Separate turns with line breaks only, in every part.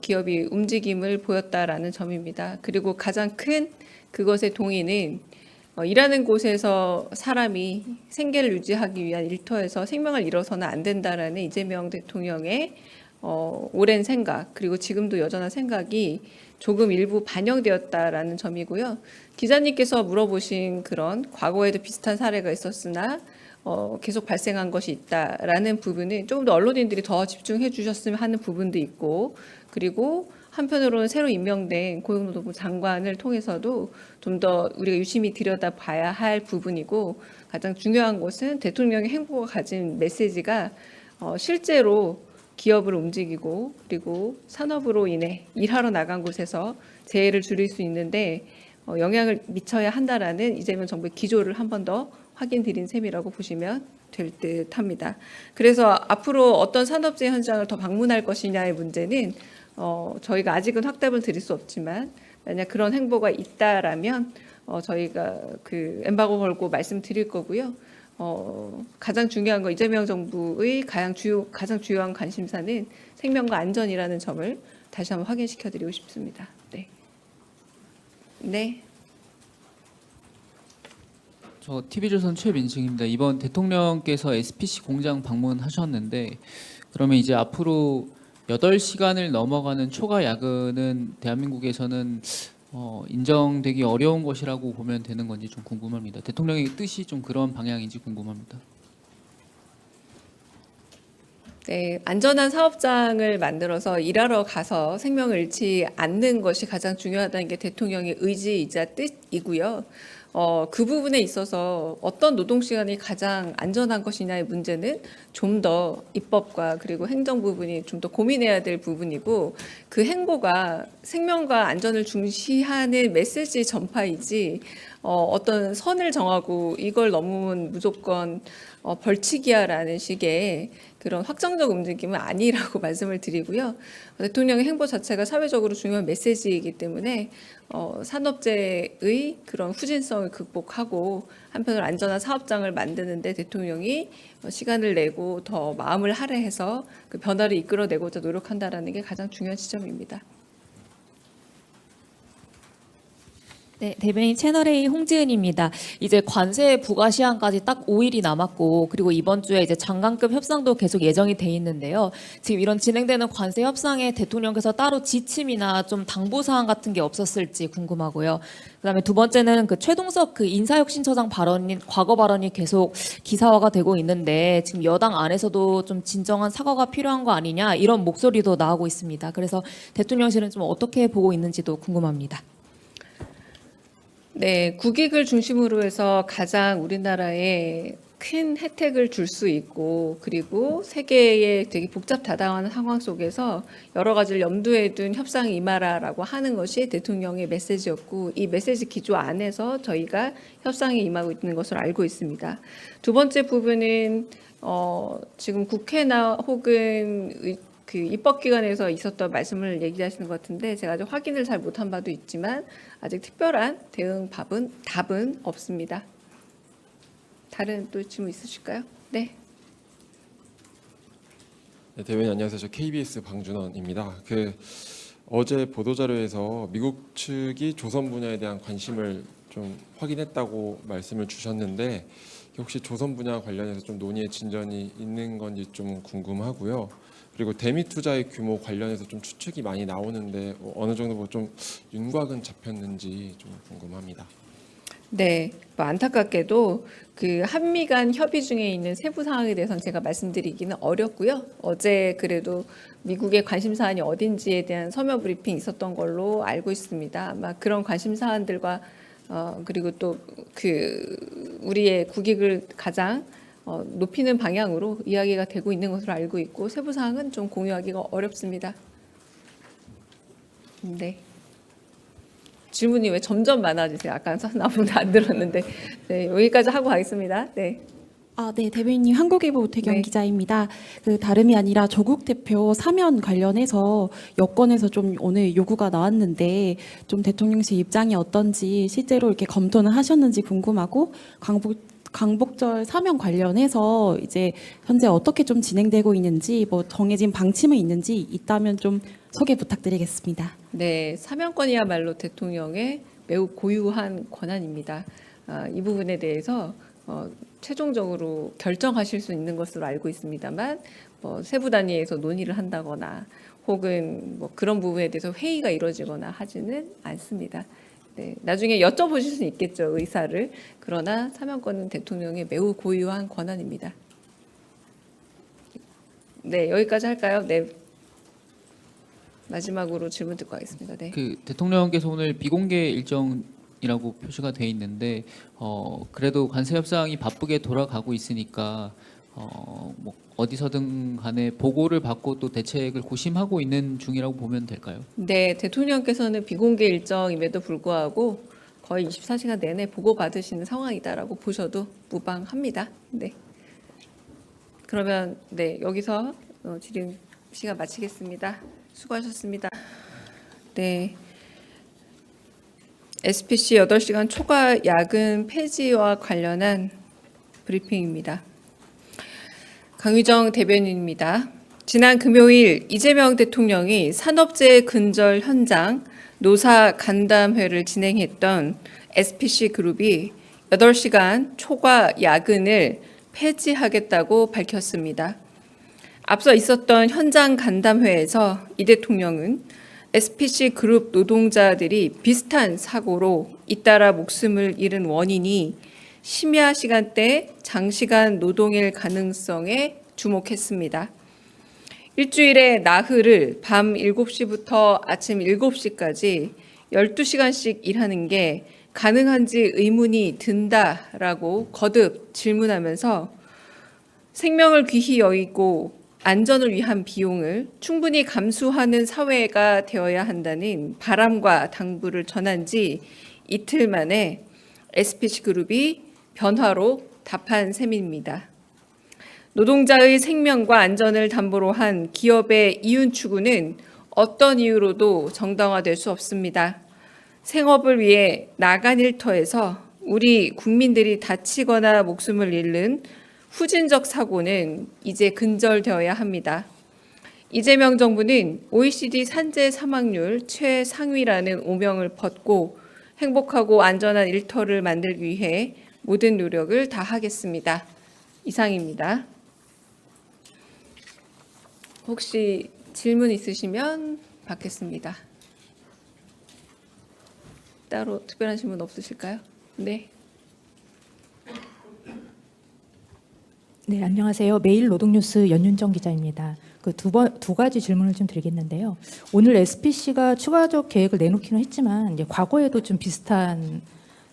기업이 움직임을 보였다라는 점입니다. 그리고 가장 큰 그것의 동의는 일하는 곳에서 사람이 생계를 유지하기 위한 일터에서 생명을 잃어서는 안 된다라는 이재명 대통령의 오랜 생각, 그리고 지금도 여전한 생각이 조금 일부 반영되었다라는 점이고요. 기자님께서 물어보신 그런 과거에도 비슷한 사례가 있었으나 계속 발생한 것이 있다라는 부분은 조금 더 언론인들이 더 집중해 주셨으면 하는 부분도 있고, 그리고 한편으로는 새로 임명된 고용노동부 장관을 통해서도 좀 더 우리가 유심히 들여다봐야 할 부분이고, 가장 중요한 것은 대통령의 행보가 가진 메시지가 실제로 기업을 움직이고 그리고 산업으로 인해 일하러 나간 곳에서 재해를 줄일 수 있는데 영향을 미쳐야 한다라는 이재명 정부의 기조를 한 번 더 확인드린 셈이라고 보시면 될 듯합니다. 그래서 앞으로 어떤 산업재해 현장을 더 방문할 것이냐의 문제는 저희가 아직은 확답을 드릴 수 없지만, 만약 그런 행보가 있다라면 저희가 그 엠바고 걸고 말씀드릴 거고요. 가장 중요한 거, 이재명 정부의 가장 주요한 관심사는 생명과 안전이라는 점을 다시 한번 확인시켜드리고 싶습니다. 네. 네.
저 TV조선 최민승입니다. 이번 대통령께서 SPC 공장 방문하셨는데, 그러면 이제 앞으로 8시간을 넘어가는 초과 야근은 대한민국에서는 인정되기 어려운 것이라고 보면 되는 건지 좀 궁금합니다. 대통령의 뜻이 좀 그런 방향인지 궁금합니다.
네, 안전한 사업장을 만들어서 일하러 가서 생명을 잃지 않는 것이 가장 중요하다는 게 대통령의 의지이자 뜻이고요. 그 부분에 있어서 어떤 노동시간이 가장 안전한 것이냐의 문제는 좀 더 입법과 그리고 행정 부분이 좀 더 고민해야 될 부분이고, 그 행보가 생명과 안전을 중시하는 메시지 전파이지 어떤 선을 정하고 이걸 넘으면 무조건 벌칙이야라는 식의 그런 확정적 움직임은 아니라고 말씀을 드리고요. 대통령의 행보 자체가 사회적으로 중요한 메시지이기 때문에 산업재해의 그런 후진성을 극복하고 한편으로 안전한 사업장을 만드는데 대통령이 시간을 내고 더 마음을 할애해서 그 변화를 이끌어내고자 노력한다라는 게 가장 중요한 지점입니다.
네, 대변인 채널A 홍지은입니다. 이제 관세 부과 시한까지 딱 5일이 남았고, 그리고 이번 주에 이제 장관급 협상도 계속 예정이 돼 있는데요. 지금 이런 진행되는 관세 협상에 대통령께서 따로 지침이나 좀 당부 사항 같은 게 없었을지 궁금하고요. 그다음에 두 번째는 그 최동석 그 인사혁신처장 과거 발언이 계속 기사화가 되고 있는데, 지금 여당 안에서도 좀 진정한 사과가 필요한 거 아니냐 이런 목소리도 나오고 있습니다. 그래서 대통령실은 좀 어떻게 보고 있는지도 궁금합니다.
네, 국익을 중심으로 해서 가장 우리나라에 큰 혜택을 줄 수 있고, 그리고 세계의 되게 복잡다단한 상황 속에서 여러 가지를 염두에 둔 협상에 임하라라고 하는 것이 대통령의 메시지였고, 이 메시지 기조 안에서 저희가 협상에 임하고 있는 것으로 알고 있습니다. 두 번째 부분은 지금 국회나 혹은 그 입법기관에서 있었던 말씀을 얘기하시는 것 같은데, 제가 아직 확인을 잘 못한 바도 있지만 아직 특별한 답은 없습니다. 다른 또 질문 있으실까요? 네.
네, 대변인 안녕하세요. 저 KBS 방준원입니다. 어제 보도자료에서 미국 측이 조선 분야에 대한 관심을 좀 확인했다고 말씀을 주셨는데, 혹시 조선 분야 관련해서 좀 논의의 진전이 있는 건지 좀 궁금하고요. 그리고 대미 투자의 규모 관련해서 좀 추측이 많이 나오는데 어느 정도 좀 윤곽은 잡혔는지 좀 궁금합니다.
네, 안타깝게도 그 한미 간 협의 중에 있는 세부 사항에 대해서는 제가 말씀드리기는 어렵고요. 어제 그래도 미국의 관심 사안이 어딘지에 대한 서면 브리핑 있었던 걸로 알고 있습니다. 아마 그런 관심 사안들과 그리고 또 그 우리의 국익을 가장 높이는 방향으로 이야기가 되고 있는 것으로 알고 있고, 세부 사항은 좀 공유하기가 어렵습니다. 네. 질문이 왜 점점 많아지세요? 아까 나보다 안 들었는데. 네, 여기까지 하고 가겠습니다. 네.
네, 대변인님 한국일보 오태경
네.
기자입니다. 다름이 아니라 조국 대표 사면 관련해서 여권에서 좀 오늘 요구가 나왔는데, 좀 대통령실 입장이 어떤지 실제로 이렇게 검토는 하셨는지 궁금하고, 광복절 사면 관련해서 이제 현재 어떻게 좀 진행되고 있는지 뭐 정해진 방침이 있는지 있다면 좀 소개 부탁드리겠습니다.
네, 사면권이야말로 대통령의 매우 고유한 권한입니다. 이 부분에 대해서 최종적으로 결정하실 수 있는 것으로 알고 있습니다만 뭐 세부 단위에서 논의를 한다거나 혹은 뭐 그런 부분에 대해서 회의가 이루어지거나 하지는 않습니다. 네, 나중에 여쭤보실 수 있겠죠, 의사를. 그러나 사면권은 대통령의 매우 고유한 권한입니다. 네, 여기까지 할까요? 네. 마지막으로 질문 듣고 하겠습니다. 네.
그 대통령께서 오늘 비공개 일정이라고 표시가 돼 있는데 그래도 관세 협상이 바쁘게 돌아가고 있으니까 뭐 어디서든 간에 보고를 받고 또 대책을 고심하고 있는 중이라고 보면 될까요?
네, 대통령께서는 비공개 일정임에도 불구하고 거의 24시간 내내 보고받으시는 상황이다라고 보셔도 무방합니다. 네. 그러면 네, 여기서 질의 시간 마치겠습니다. 수고하셨습니다. 네. SPC 8시간 초과 야근 폐지와 관련한 브리핑입니다. 강유정 대변인입니다. 지난 금요일 이재명 대통령이 산업재해 근절 현장 노사 간담회를 진행했던 SPC 그룹이 8시간 초과 야근을 폐지하겠다고 밝혔습니다. 앞서 있었던 현장 간담회에서 이 대통령은 SPC 그룹 노동자들이 비슷한 사고로 잇따라 목숨을 잃은 원인이 심야 시간대 장시간 노동일 가능성에 주목했습니다. 일주일에 나흘을 밤 7시부터 아침 7시까지 12시간씩 일하는 게 가능한지 의문이 든다라고 거듭 질문하면서 생명을 귀히 여기고 안전을 위한 비용을 충분히 감수하는 사회가 되어야 한다는 바람과 당부를 전한 지 이틀 만에 SPC 그룹이 변화로 답한 셈입니다. 노동자의 생명과 안전을 담보로 한 기업의 이윤 추구는 어떤 이유로도 정당화될 수 없습니다. 생업을 위해 나간 일터에서 우리 국민들이 다치거나 목숨을 잃는 후진적 사고는 이제 근절되어야 합니다. 이재명 정부는 OECD 산재 사망률 최상위라는 오명을 벗고 행복하고 안전한 일터를 만들기 위해 모든 노력을 다하겠습니다. 이상입니다. 혹시 질문 있으시면 받겠습니다. 따로 특별한 질문 없으실까요? 네.
네, 안녕하세요. 매일 노동뉴스 연윤정 기자입니다. 그 두 가지 질문을 좀 드리겠는데요. 오늘 SPC가 추가적 계획을 내놓기는 했지만 이제 과거에도 좀 비슷한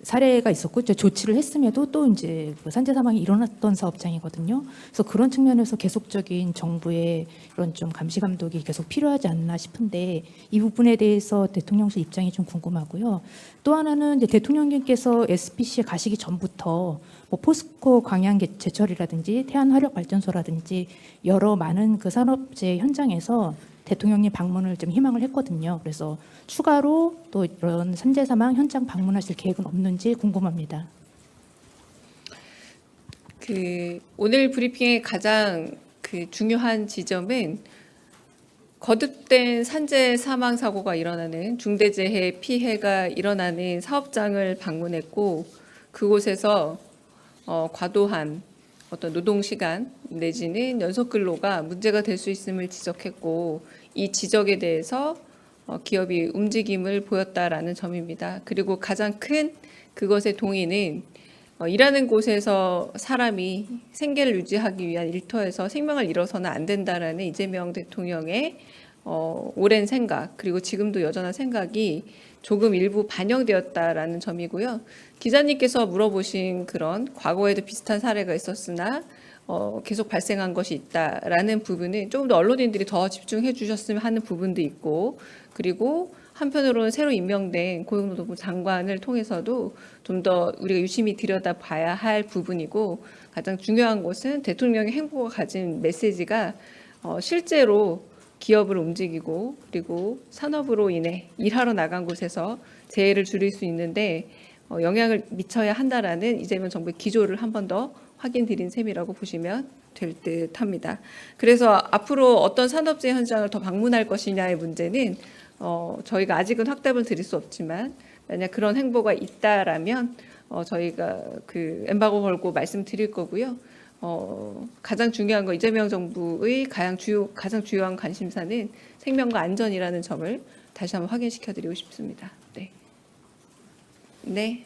사례가 있었고 이제 조치를 했음에도 또 이제 그 산재 사망이 일어났던 사업장이거든요. 그래서 그런 측면에서 계속적인 정부의 이런 좀 감시 감독이 계속 필요하지 않나 싶은데 이 부분에 대해서 대통령실 입장이 좀 궁금하고요. 또 하나는 이제 대통령님께서 SPC에 가시기 전부터 뭐 포스코 광양 제철이라든지 태안화력발전소라든지 여러 많은 그 산업재해 현장에서 대통령님 방문을 좀 희망을 했거든요. 그래서 추가로 또 이런 산재 사망 현장 방문하실 계획은 없는지 궁금합니다.
오늘 브리핑의 가장 중요한 지점은 거듭된 산재 사망 사고가 일어나는 중대재해 피해가 일어나는 사업장을 방문했고 그곳에서 과도한 어떤 노동 시간 내지는 연속 근로가 문제가 될 수 있음을 지적했고 이 지적에 대해서 기업이 움직임을 보였다라는 점입니다. 그리고 가장 큰 그것의 동의는 일하는 곳에서 사람이 생계를 유지하기 위한 일터에서 생명을 잃어서는 안 된다라는 이재명 대통령의 오랜 생각 그리고 지금도 여전한 생각이 조금 일부 반영되었다라는 점이고요. 기자님께서 물어보신 그런 과거에도 비슷한 사례가 있었으나 계속 발생한 것이 있다라는 부분은 조금 더 언론인들이 더 집중해 주셨으면 하는 부분도 있고 그리고 한편으로는 새로 임명된 고용노동부 장관을 통해서도 좀 더 우리가 유심히 들여다봐야 할 부분이고 가장 중요한 것은 대통령의 행보가 가진 메시지가 실제로 기업을 움직이고 그리고 산업으로 인해 일하러 나간 곳에서 재해를 줄일 수 있는데 영향을 미쳐야 한다라는 이재명 정부의 기조를 한 번 더 확인드린 셈이라고 보시면 될 듯합니다. 그래서 앞으로 어떤 산업재 현장을 더 방문할 것이냐의 문제는 저희가 아직은 확답을 드릴 수 없지만 만약 그런 행보가 있다라면 저희가 그 엠바고 걸고 말씀드릴 거고요. 가장 중요한 거 이재명 정부의 가장 주요한 관심사는 생명과 안전이라는 점을 다시 한번 확인시켜드리고 싶습니다. 네. 네.